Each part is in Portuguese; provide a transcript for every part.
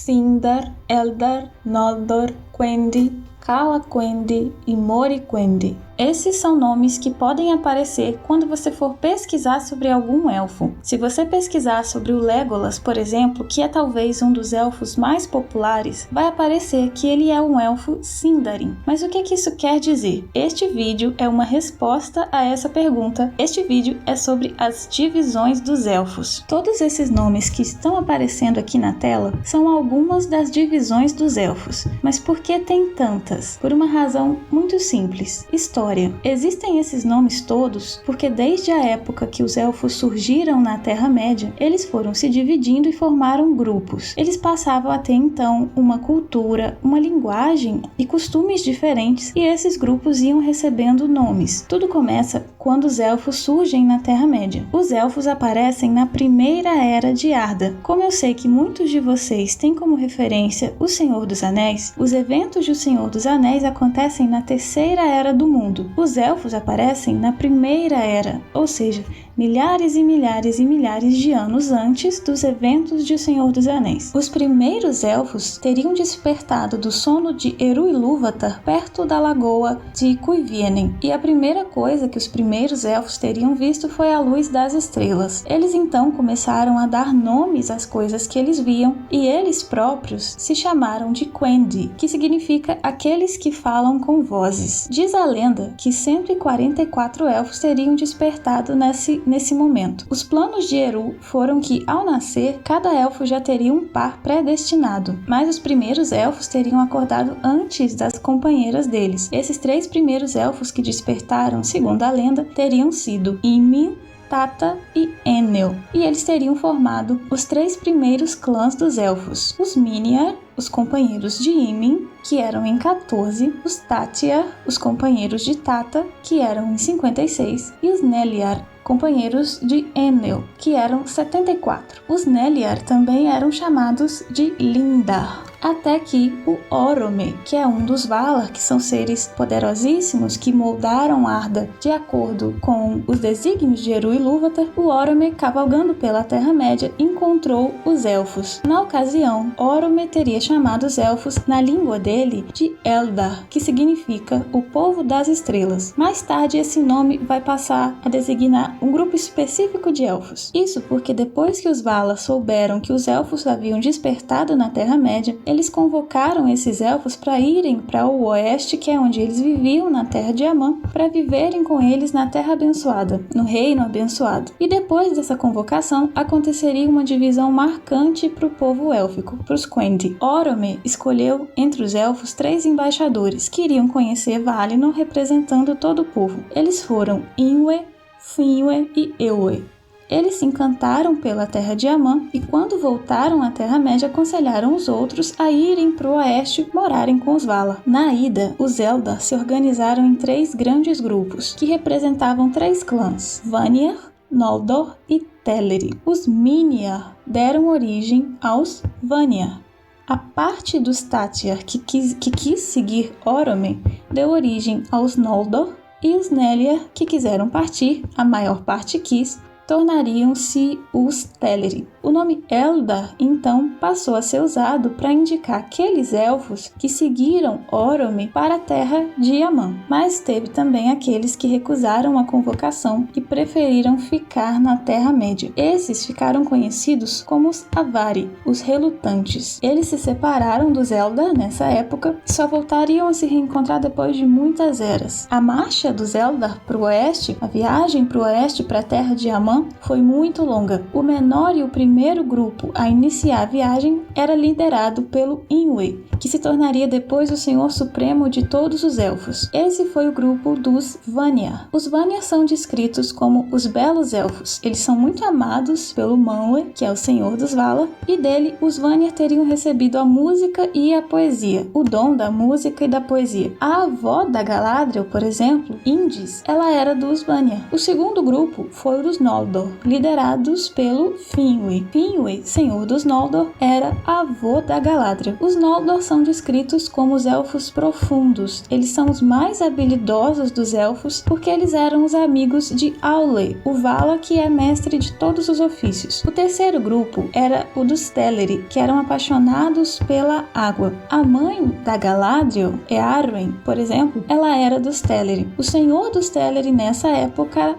Sindar, Eldar, Noldor, Quendi, Calaquendi e Moriquendi. Esses são nomes que podem aparecer quando você for pesquisar sobre algum elfo. Se você pesquisar sobre o Legolas, por exemplo, que é talvez um dos elfos mais populares, vai aparecer que ele é um elfo Sindarin. Mas o que isso quer dizer? Este vídeo é uma resposta a essa pergunta. Este vídeo é sobre as divisões dos elfos. Todos esses nomes que estão aparecendo aqui na tela são algumas das divisões dos elfos. Mas por que tem tantas? Por uma razão muito simples: história. Existem esses nomes todos porque desde a época que os elfos surgiram na Terra-média, eles foram se dividindo e formaram grupos. Eles passavam a ter então uma cultura, uma linguagem e costumes diferentes, e esses grupos iam recebendo nomes. Tudo começa quando os elfos surgem na Terra-média. Os elfos aparecem na primeira era de Arda. Como eu sei que muitos de vocês têm como referência O Senhor dos Anéis, os eventos de O Senhor dos Anéis acontecem na terceira era do mundo. Os elfos aparecem na primeira era, ou seja, milhares e milhares e milhares de anos antes dos eventos de O Senhor dos Anéis. Os primeiros elfos teriam despertado do sono de Eru Ilúvatar perto da lagoa de Cuivienen, e a primeira coisa que os primeiros elfos teriam visto foi a luz das estrelas. Eles então começaram a dar nomes às coisas que eles viam, e eles próprios se chamaram de Quendi, que significa aqueles que falam com vozes. Diz a lenda que 144 elfos teriam despertado nesse momento. Os planos de Eru foram que, ao nascer, cada elfo já teria um par predestinado, mas os primeiros elfos teriam acordado antes das companheiras deles. Esses 3 primeiros elfos que despertaram, segundo a lenda, teriam sido Imin, Tata e Enel, e eles teriam formado os 3 primeiros clãs dos elfos: os Miniar, os companheiros de Imin, que eram em 14, os Tatiar, os companheiros de Tata, que eram em 56, e os Neliar, companheiros de Enel, que eram 74. Os Neliar também eram chamados de Lindar. Até que o Orome, que é um dos Valar, que são seres poderosíssimos que moldaram Arda de acordo com os desígnios de Eru Ilúvatar, o Orome, cavalgando pela Terra-média, encontrou os elfos. Na ocasião, Orome teria chamado os elfos, na língua dele, de Eldar, que significa o povo das estrelas. Mais tarde, esse nome vai passar a designar um grupo específico de elfos. Isso porque depois que os Valar souberam que os elfos haviam despertado na Terra-média, eles convocaram esses elfos para irem para o oeste, que é onde eles viviam na Terra de Amã, para viverem com eles na Terra Abençoada, no Reino Abençoado. E depois dessa convocação, aconteceria uma divisão marcante para o povo élfico, para os Quendi. Orome escolheu entre os elfos 3 embaixadores que iriam conhecer Valinor representando todo o povo. Eles foram Inwe, Finwë e Eowë. Eles se encantaram pela terra de Amã e quando voltaram à Terra-média aconselharam os outros a irem para o oeste morarem com os Valar. Na ida, os Eldar se organizaram em 3 grandes grupos, que representavam 3 clãs: Vanyar, Noldor e Teleri. Os Miniar deram origem aos Vanyar. A parte dos Tatiar que quis seguir Orome deu origem aos Noldor, e os Neliar, que quiseram partir, a maior parte quis, tornariam-se os Teleri. O nome Eldar, então, passou a ser usado para indicar aqueles elfos que seguiram Orome para a terra de Amã. Mas teve também aqueles que recusaram a convocação e preferiram ficar na Terra-média. Esses ficaram conhecidos como os Avari, os relutantes. Eles se separaram dos Eldar nessa época e só voltariam a se reencontrar depois de muitas eras. A marcha dos Eldar para o oeste, a viagem para o oeste para a terra de Amã, foi muito longa. O menor e o primeiro grupo a iniciar a viagem era liderado pelo Inwe, que se tornaria depois o Senhor Supremo de todos os Elfos. Esse foi o grupo dos Vanyar. Os Vanyar são descritos como os Belos Elfos. Eles são muito amados pelo Manwë, que é o Senhor dos Valar, e dele os Vanyar teriam recebido a música e a poesia, o dom da música e da poesia. A avó da Galadriel, por exemplo, Indis, ela era dos Vanyar. O segundo grupo foi o dos Noldor. Noldor, liderados pelo Finwë. Finwë, senhor dos Noldor, era avô da Galadriel. Os Noldor são descritos como os elfos profundos. Eles são os mais habilidosos dos elfos porque eles eram os amigos de Aule, o Vala, que é mestre de todos os ofícios. O terceiro grupo era o dos Teleri, que eram apaixonados pela água. A mãe da Galadriel, Eärwen, por exemplo, ela era dos Teleri. O senhor dos Teleri nessa época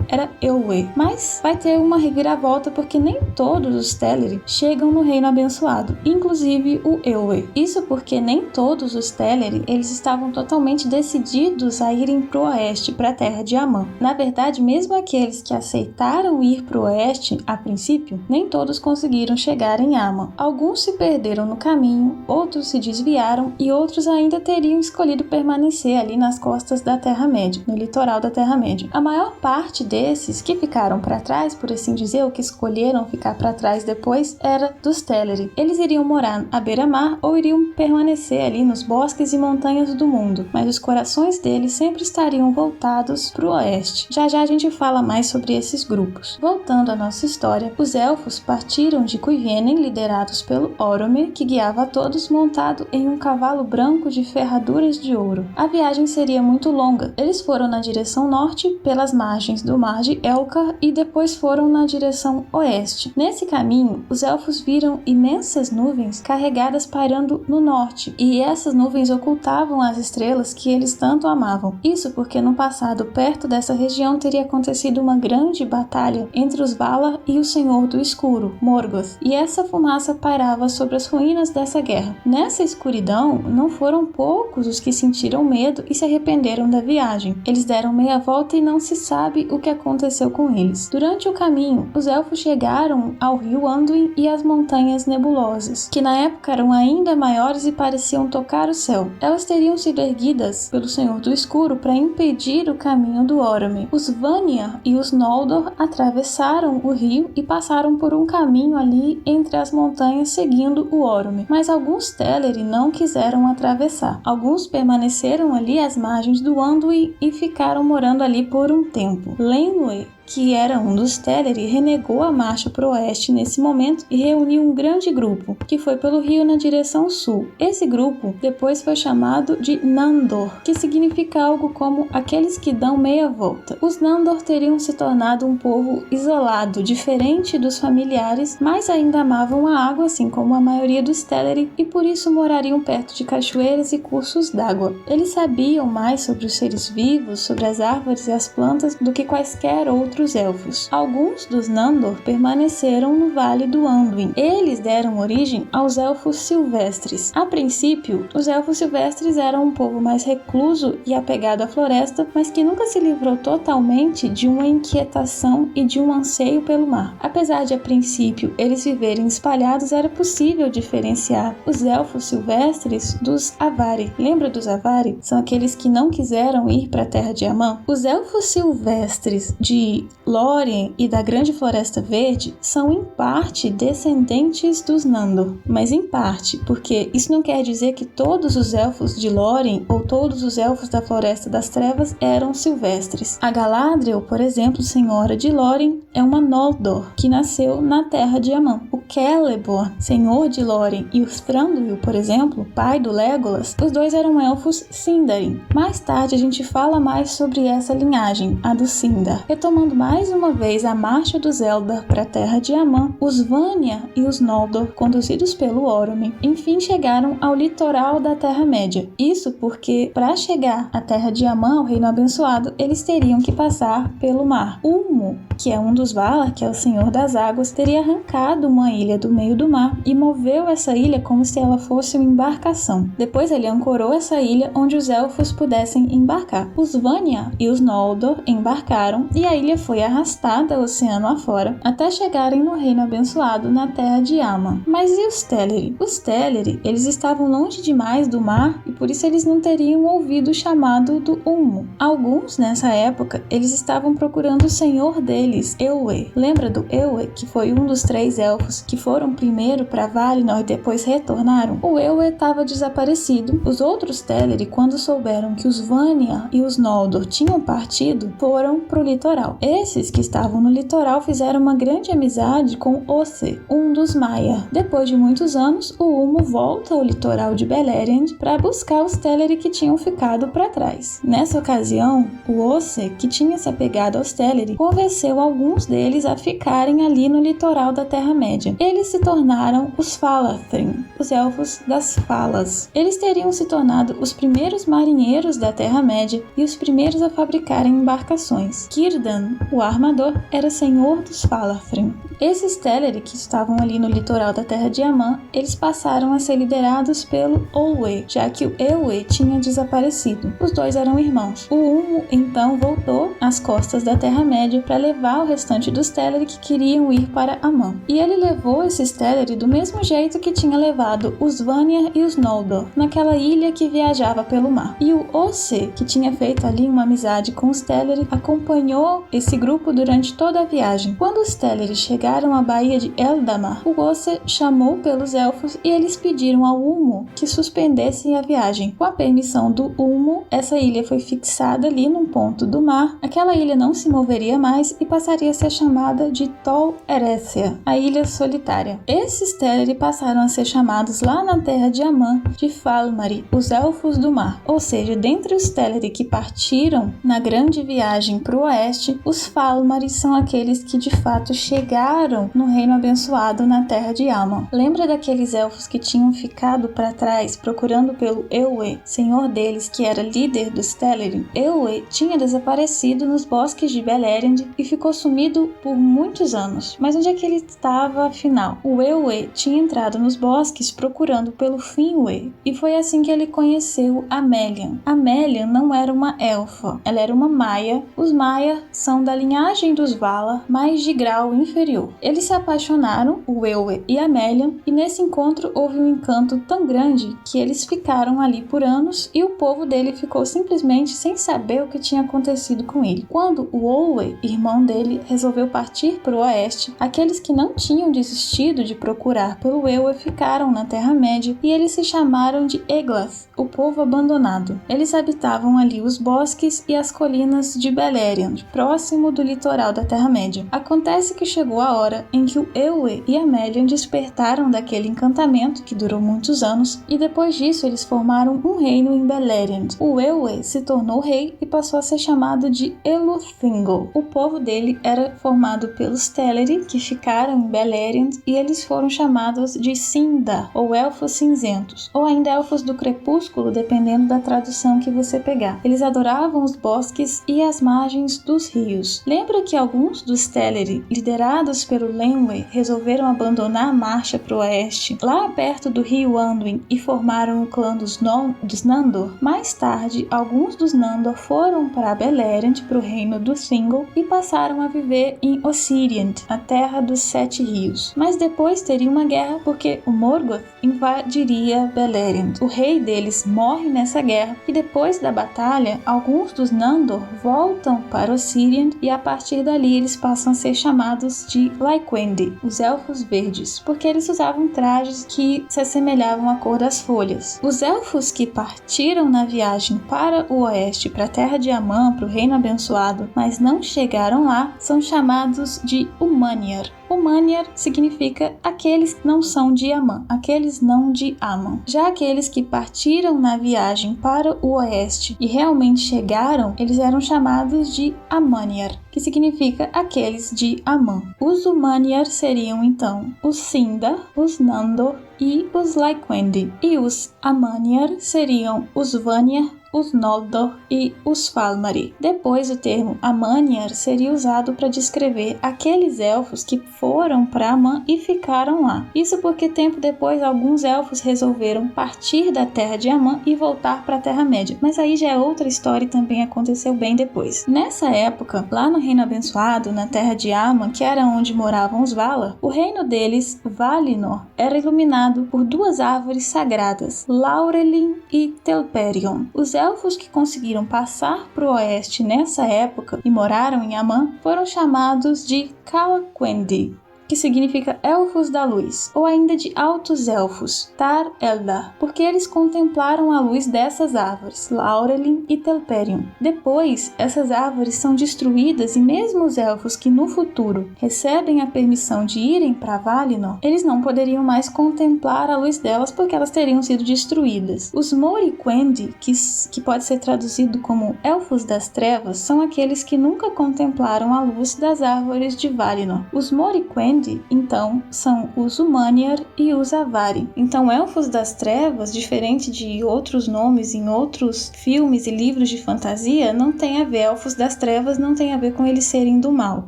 era Eowyn. Mas vai ter uma reviravolta porque nem todos os Teleri chegam no Reino Abençoado, inclusive o Eowyn. Isso porque nem todos os Teleri eles estavam totalmente decididos a irem para o oeste, para a terra de Aman. Na verdade, mesmo aqueles que aceitaram ir para o oeste a princípio, nem todos conseguiram chegar em Aman. Alguns se perderam no caminho, outros se desviaram e outros ainda teriam escolhido permanecer ali nas costas da Terra-média, no litoral da Terra-média. A maior parte desses que ficaram para trás, por assim dizer, ou que escolheram ficar para trás depois, era dos Teleri. Eles iriam morar à beira-mar ou iriam permanecer ali nos bosques e montanhas do mundo, mas os corações deles sempre estariam voltados para o oeste. Já já a gente fala mais sobre esses grupos. Voltando à nossa história, os elfos partiram de Cuivienen, liderados pelo Oromir, que guiava a todos montado em um cavalo branco de ferraduras de ouro. A viagem seria muito longa. Eles foram na direção norte, pelas margens do mar de Elcar, e depois foram na direção oeste. Nesse caminho, os elfos viram imensas nuvens carregadas pairando no norte, e essas nuvens ocultavam as estrelas que eles tanto amavam. Isso porque no passado, perto dessa região, teria acontecido uma grande batalha entre os Valar e o Senhor do Escuro, Morgoth, e essa fumaça pairava sobre as ruínas dessa guerra. Nessa escuridão, não foram poucos os que sentiram medo e se arrependeram da viagem. Eles deram meia volta e não se sabe o que aconteceu com eles. Durante o caminho, os elfos chegaram ao rio Anduin e às montanhas nebulosas, que na época eram ainda maiores e pareciam tocar o céu. Elas teriam sido erguidas pelo Senhor do Escuro para impedir o caminho do Oromir. Os Vanyar e os Noldor atravessaram o rio e passaram por um caminho ali entre as montanhas seguindo o Oromir, mas alguns Teleri não quiseram atravessar. Alguns permaneceram ali às margens do Anduin e ficaram morando ali por um tempo. Lenwë, que era um dos Teleri, renegou a marcha para o oeste nesse momento e reuniu um grande grupo, que foi pelo rio na direção sul. Esse grupo depois foi chamado de Nandor, que significa algo como aqueles que dão meia volta. Os Nandor teriam se tornado um povo isolado, diferente dos familiares, mas ainda amavam a água, assim como a maioria dos Teleri, e por isso morariam perto de cachoeiras e cursos d'água. Eles sabiam mais sobre os seres vivos, sobre as árvores e as plantas do que quaisquer outros elfos. Alguns dos Nandor permaneceram no Vale do Anduin. Eles deram origem aos elfos silvestres. A princípio, os elfos silvestres eram um povo mais recluso e apegado à floresta, mas que nunca se livrou totalmente de uma inquietação e de um anseio pelo mar. Apesar de, a princípio, eles viverem espalhados, era possível diferenciar os elfos silvestres dos Avari. Lembra dos Avari? São aqueles que não quiseram ir para a Terra de Aman. Os elfos silvestres de Lórien e da Grande Floresta Verde são em parte descendentes dos Nandor, mas em parte, porque isso não quer dizer que todos os elfos de Lórien ou todos os elfos da Floresta das Trevas eram silvestres. A Galadriel, por exemplo, senhora de Lórien, é uma Noldor, que nasceu na Terra de Aman. O Celeborn, senhor de Lórien, e o Thranduil, por exemplo, pai do Legolas, os dois eram elfos Sindarin. Mais tarde a gente fala mais sobre essa linhagem, a do Sindar. Retomando mais uma vez a marcha dos Eldar para a Terra de Aman, os Vanyar e os Noldor, conduzidos pelo Oromir, enfim chegaram ao litoral da Terra-média. Isso porque, para chegar à Terra de Aman, ao Reino Abençoado, eles teriam que passar pelo mar. Ulmo, que é um dos Valar, que é o Senhor das Águas, teria arrancado uma ilha do meio do mar e moveu essa ilha como se ela fosse uma embarcação. Depois ele ancorou essa ilha onde os elfos pudessem embarcar. Os Vanyar e os Noldor embarcaram e a ilha foi arrastada oceano afora até chegarem no Reino Abençoado na Terra de Aman. Mas e os Teleri? Os Teleri, eles estavam longe demais do mar e por isso eles não teriam ouvido o chamado do Ulmo. Alguns, nessa época, eles estavam procurando o senhor deles, Eowyn. Lembra do Eowyn, que foi um dos 3 elfos que foram primeiro para Valinor e depois retornaram? O Eowyn estava desaparecido. Os outros Teleri, quando souberam que os Vanyar e os Noldor tinham partido, foram pro litoral. Esses que estavam no litoral fizeram uma grande amizade com Ose, um dos Maia. Depois de muitos anos, o Ulmo volta ao litoral de Beleriand para buscar os Teleri que tinham ficado para trás. Nessa ocasião, o Ose, que tinha se apegado aos Teleri, convenceu alguns deles a ficarem ali no litoral da Terra-média. Eles se tornaram os Falathrim, os Elfos das Falas. Eles teriam se tornado os primeiros marinheiros da Terra-média e os primeiros a fabricarem embarcações. Círdan, o armador, era senhor dos Falathrim. Esses Teleri que estavam ali no litoral da Terra de Aman, eles passaram a ser liderados pelo Olwe, já que o Ewe tinha desaparecido. Os dois eram irmãos. O Ulmo então voltou às costas da Terra-média para levar o restante dos Teleri que queriam ir para Aman. E ele levou esses Teleri do mesmo jeito que tinha levado os Vanir e os Noldor, naquela ilha que viajava pelo mar. E o Ose, que tinha feito ali uma amizade com os Teleri, acompanhou esse grupo durante toda a viagem. Quando os Teleri chegaram à Baía de Eldamar, o Ose chamou pelos elfos e eles pediram ao Ulmo que suspendessem a viagem. Com a permissão do Ulmo, essa ilha foi fixada ali num ponto do mar. Aquela ilha não se moveria mais e passaria a ser chamada de Tol Eressëa, a Ilha Solitária. Esses Teleri passaram a ser chamados lá na terra de Aman de Falmari, os Elfos do Mar. Ou seja, dentre os Teleri que partiram na grande viagem para o oeste, os Falmari são aqueles que de fato chegaram no Reino Abençoado na terra de Aman. Lembra daqueles elfos que tinham ficado para trás procurando pelo Ewe, senhor deles que era líder dos Teleri? Ewe tinha desaparecido nos bosques de Beleriand e ficou sumido por muitos anos. Mas onde é que ele estava afinal? O Ewe tinha entrado nos bosques procurando pelo Finwë e foi assim que ele conheceu a Melian. A Melian não era uma elfa, ela era uma Maia. Os Maia são da linhagem dos Valar, mas de grau inferior. Eles se apaixonaram, o Ewe e a Melian, e nesse encontro houve um encanto tão grande que eles ficaram ali por anos e o povo dele ficou simplesmente sem saber o que tinha acontecido com ele. Quando o Olwe, irmão dele, resolveu partir para o oeste, aqueles que não tinham desistido de procurar pelo Ewe ficaram na Terra-média e eles se chamaram de Eglath, o povo abandonado. Eles habitavam ali os bosques e as colinas de Beleriand, próximo do litoral da Terra-média. Acontece que chegou a hora em que o Ewe e a Melian despertaram daquele encantamento que durou muitos anos e depois disso eles formaram um reino em Beleriand. O Ewe se tornou rei e passou a ser chamado de Eluthingol. O povo dele era formado pelos Teleri, que ficaram em Beleriand, e eles foram chamados de Sindar, ou Elfos Cinzentos, ou ainda Elfos do Crepúsculo, dependendo da tradução que você pegar. Eles adoravam os bosques e as margens dos rios. Lembra que alguns dos Teleri, liderados pelo Lenwë, resolveram abandonar a marcha para o oeste, lá perto do rio Anduin, e formaram o clã dos Nandor? Mais tarde, alguns dos Nandor foram para Beleriand, para o reino do Thingol, e passaram a viver em Osiriand, a terra dos Sete Rios. Mas depois teria uma guerra porque o Morgoth invadiria Beleriand. O rei deles morre nessa guerra e depois da batalha, alguns dos Nandor voltam para Osiriand e a partir dali eles passam a ser chamados de Lyquendi, os Elfos Verdes, porque eles usavam trajes que se assemelhavam à cor das folhas. Os elfos que partiram na viagem para o oeste, para a terra de Aman, para o Reino Abençoado, mas não chegaram lá, são chamados de Umanyar. Umanyar significa aqueles que não são de Aman, aqueles não de Aman. Já aqueles que partiram na viagem para o oeste e realmente chegaram, eles eram chamados de Amanyar, que significa aqueles de Aman. Os Umanyar seriam então os Sindar, os Nandor e os Lyquendi. E os Amanyar seriam os Vanir, os Noldor e os Falmari. Depois o termo Amanyar seria usado para descrever aqueles elfos que foram para Aman e ficaram lá. Isso porque tempo depois alguns elfos resolveram partir da terra de Aman e voltar para a Terra-média. Mas aí já é outra história e também aconteceu bem depois. Nessa época, lá no Reino Abençoado, na terra de Aman, que era onde moravam os Valar, o reino deles, Valinor, era iluminado por duas árvores sagradas, Laurelin e Telperion. Os elfos que conseguiram passar para o oeste nessa época e moraram em Aman foram chamados de Calaquendi. que significa Elfos da Luz, ou ainda de Altos Elfos, Tar Eldar, porque eles contemplaram a luz dessas árvores, Laurelin e Telperion. Depois, essas árvores são destruídas e mesmo os elfos que no futuro recebem a permissão de irem para Valinor, eles não poderiam mais contemplar a luz delas porque elas teriam sido destruídas. Os Moriquendi, que pode ser traduzido como Elfos das Trevas, são aqueles que nunca contemplaram a luz das árvores de Valinor. Os Moriquendi, então, são os Umaniar e os Avari. Então, Elfos das Trevas, diferente de outros nomes em outros filmes e livros de fantasia, não tem a ver, Elfos das Trevas não tem a ver com eles serem do mal.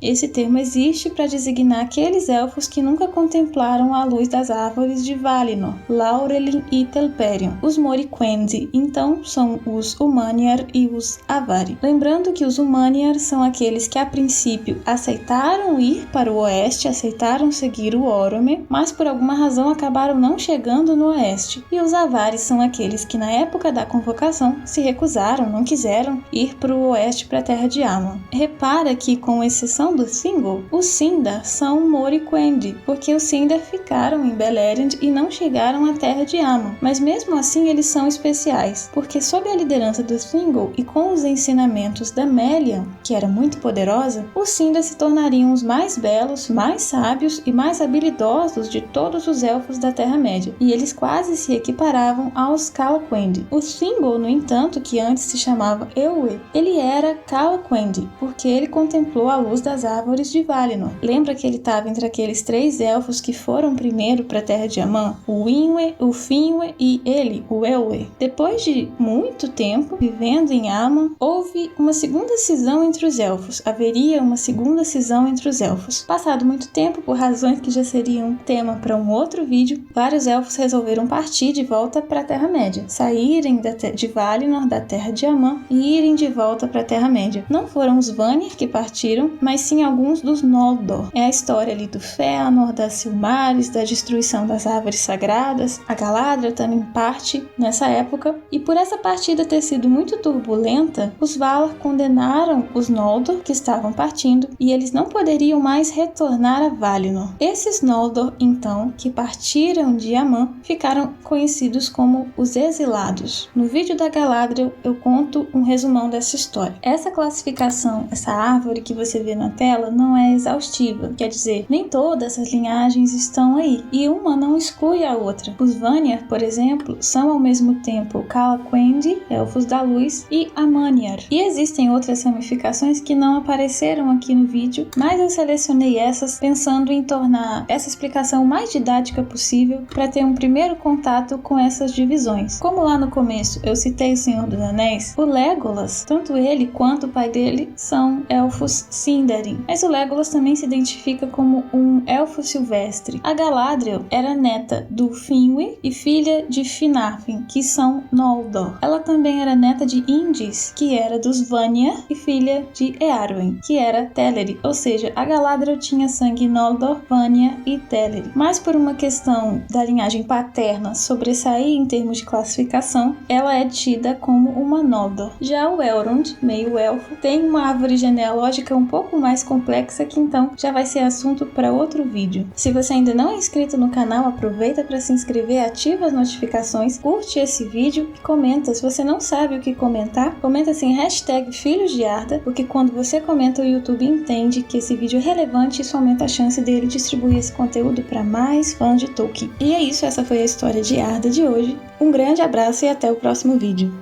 Esse termo existe para designar aqueles elfos que nunca contemplaram a luz das árvores de Valinor, Laurelin e Telperion. Os Moriquendi, então, são os Umaniar e os Avari. Lembrando que os Umaniar são aqueles que a princípio aceitaram ir para o oeste, aceitaram seguir o Orome, mas por alguma razão acabaram não chegando no oeste. E os Avari são aqueles que na época da convocação se recusaram, não quiseram ir para o oeste, para a terra de Amon. Repara que, com exceção do Thingol, os Sindar são Moriquendi, porque os Sindar ficaram em Beleriand e não chegaram à terra de Amon. Mas mesmo assim eles são especiais, porque sob a liderança do Thingol e com os ensinamentos da Melian, que era muito poderosa, os Sindar se tornariam os mais belos, mais sábios e mais habilidosos de todos os elfos da Terra-média, e eles quase se equiparavam aos Calaquendi. O Thingol, no entanto, que antes se chamava Eowyn, ele era Calaquendi, porque ele contemplou a luz das árvores de Valinor. Lembra que ele estava entre aqueles 3 elfos que foram primeiro para a Terra de Aman? O Winwe, o Finwë e ele, o Eowyn. Depois de muito tempo vivendo em Aman, houve uma segunda cisão entre os elfos. Haveria uma segunda cisão entre os elfos. Passado muito tempo, por razões que já seriam tema para um outro vídeo, vários elfos resolveram partir de volta para a Terra-média, saírem de Valinor, da Terra de Aman, e irem de volta para a Terra-média. Não foram os Vanir que partiram, mas sim alguns dos Noldor. É a história ali do Fëanor, das Silmarils, da destruição das árvores sagradas. A Galadriel também parte nessa época, e por essa partida ter sido muito turbulenta, os Valar condenaram os Noldor que estavam partindo, e eles não poderiam mais retornar a Valinor. Esses Noldor, então, que partiram de Aman, ficaram conhecidos como os Exilados. No vídeo da Galadriel eu conto um resumão dessa história. Essa classificação, essa árvore que você vê na tela, não é exaustiva, quer dizer, nem todas as linhagens estão aí, e uma não exclui a outra. Os Vanyar, por exemplo, são ao mesmo tempo Calaquendi, Elfos da Luz, e Amaniar. E existem outras ramificações que não apareceram aqui no vídeo, mas eu selecionei essas pensando em tornar essa explicação o mais didática possível para ter um primeiro contato com essas divisões. Como lá no começo eu citei o Senhor dos Anéis, o Legolas, tanto ele quanto o pai dele são elfos Sindarin, mas o Legolas também se identifica como um elfo silvestre. A Galadriel era neta do Finwë e filha de Finarfin, que são Noldor. Ela também era neta de Indis, que era dos Vanyar, e filha de Eärwen, que era Teleri, ou seja, a Galadriel tinha sangue Noldor, Vanyar e Teleri. Mas por uma questão da linhagem paterna sobressair em termos de classificação, ela é tida como uma Noldor. Já o Elrond, meio elfo, tem uma árvore genealógica um pouco mais complexa, que então já vai ser assunto para outro vídeo. Se você ainda não é inscrito no canal, aproveita para se inscrever, ativa as notificações, curte esse vídeo e comenta. Se você não sabe o que comentar, comenta assim #Filhos de Arda, porque quando você comenta o YouTube entende que esse vídeo é relevante e isso aumenta a chance dele distribuir esse conteúdo para mais fãs de Tolkien. E é isso, essa foi a história de Arda de hoje. Um grande abraço e até o próximo vídeo.